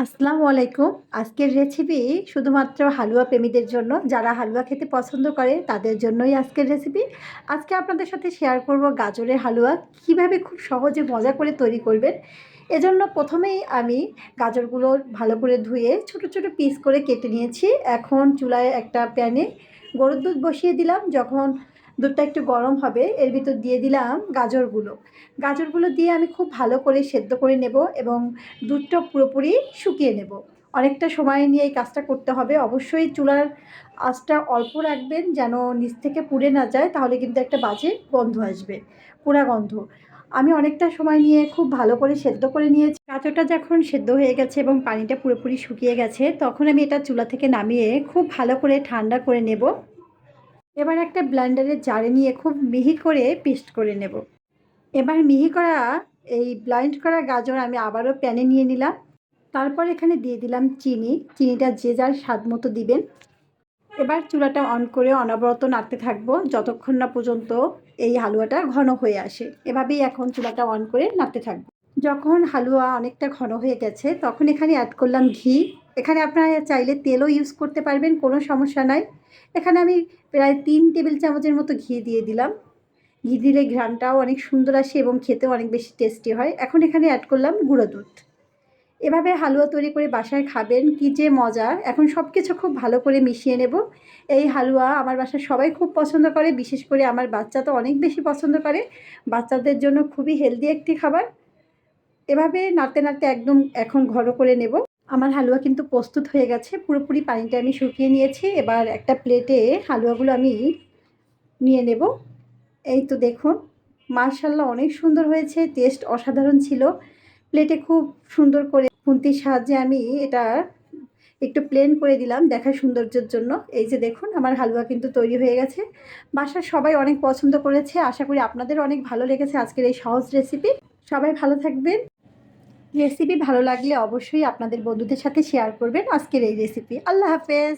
আসসালামু আলাইকুম। আজকের রেসিপি শুধুমাত্র হালুয়া প্রেমীদের জন্য। যারা হালুয়া খেতে পছন্দ করে তাদের জন্যই আজকের রেসিপি। আজকে আপনাদের সাথে শেয়ার করব গাজরের হালুয়া কিভাবে খুব সহজে মজা করে তৈরি করবেন। এজন্য প্রথমেই আমি গাজরগুলো ভালো করে ধুয়ে ছোট, ছোট পিস করে কেটে নিয়েছি। এখন চুলায় একটা প্যানে গরুর দুধ বসিয়ে দিলাম। যখন দুধটা একটু গরম হবে এর ভিতর দিয়ে দিলাম গাজরগুলো। গাজরগুলো দিয়ে আমি খুব ভালো করে সেদ্ধ করে নেব এবং দুধটা পুরোপুরি শুকিয়ে নেব। অনেকটা সময় নিয়ে এই কাজটা করতে হবে। অবশ্যই চুলার আঁচটা অল্প রাখবেন যেন নিচ থেকে পুড়ে না যায়, তাহলে কিন্তু একটা বাজে গন্ধ আসবে, পোড়া গন্ধ। আমি অনেকটা সময় নিয়ে খুব ভালো করে সেদ্ধ করে নিয়েছি। গাজরটা যখন সেদ্ধ হয়ে গেছে এবং পানিটা পুরোপুরি শুকিয়ে গেছে তখন আমি এটা চুলা থেকে নামিয়ে খুব ভালো করে ঠান্ডা করে নেব। এবার একটা ব্লেন্ডারের জারে নিয়ে খুব মিহি করে পেস্ট করে নেব। এবার মিহি করা এই ব্লাইন্ড করা গাজর আমি আবারও প্যানে নিয়ে নিলাম। তারপর এখানে দিয়ে দিলাম চিনি। চিনিটা যে যার স্বাদ মতো দিবেন। এবার চুলাটা অন করে অনবরত নাড়তে থাকবো যতক্ষণ না পর্যন্ত এই হালুয়াটা ঘন হয়ে আসে। এভাবেই এখন চুলাটা অন করে নাড়তে থাকবো। যখন হালুয়া অনেকটা ঘন হয়ে গেছে তখন এখানে অ্যাড করলাম ঘি। এখানে আপনারা চাইলে তেলও ইউজ করতে পারবেন, কোনো সমস্যা নাই। এখানে আমি প্রায় 3 টেবিল চামচের মতো ঘি দিয়ে দিলাম। ঘি দিলে ঘ্রাণটাও অনেক সুন্দর আসে এবং খেতেও অনেক বেশি টেস্টি হয়। এখন এখানে অ্যাড করলাম গুঁড়ো দুধ। এভাবে হালুয়া তৈরি করে বাসায় খাবেন, কী যে মজা। এখন সব কিছু খুব ভালো করে মিশিয়ে নেব। এই হালুয়া আমার বাসায় সবাই খুব পছন্দ করে, বিশেষ করে আমার বাচ্চা তো অনেক বেশি পছন্দ করে। বাচ্চাদের জন্য খুবই হেলদি একটি খাবার। এভাবে নাড়তে নাড়তে একদম এখন ঘন করে নেব। আমার হালুয়া কিন্তু প্রস্তুত হয়ে গেছে। পুরোপুরি পানিটা আমি শুকিয়ে নিয়েছি। এবার একটা প্লেটে হালুয়াগুলো আমি নিয়ে নেব। এই তো দেখুন, মাশাআল্লাহ অনেক সুন্দর হয়েছে, টেস্ট অসাধারণ ছিল। প্লেটে খুব সুন্দর করে খুন্তির সাহায্যে আমি এটা একটু প্লেন করে দিলাম দেখার সৌন্দর্যের জন্য। এই যে দেখুন আমার হালুয়া কিন্তু তৈরি হয়ে গেছে। বাসার সবাই অনেক পছন্দ করেছে। আশা করি আপনাদেরও অনেক ভালো লেগেছে আজকের এই সহজ রেসিপি। সবাই ভালো থাকবেন। রেসিপি ভালো লাগলে অবশ্যই আপনাদের বন্ধুদের সাথে শেয়ার করবেন আজকের এই রেসিপি। আল্লাহ হাফেজ।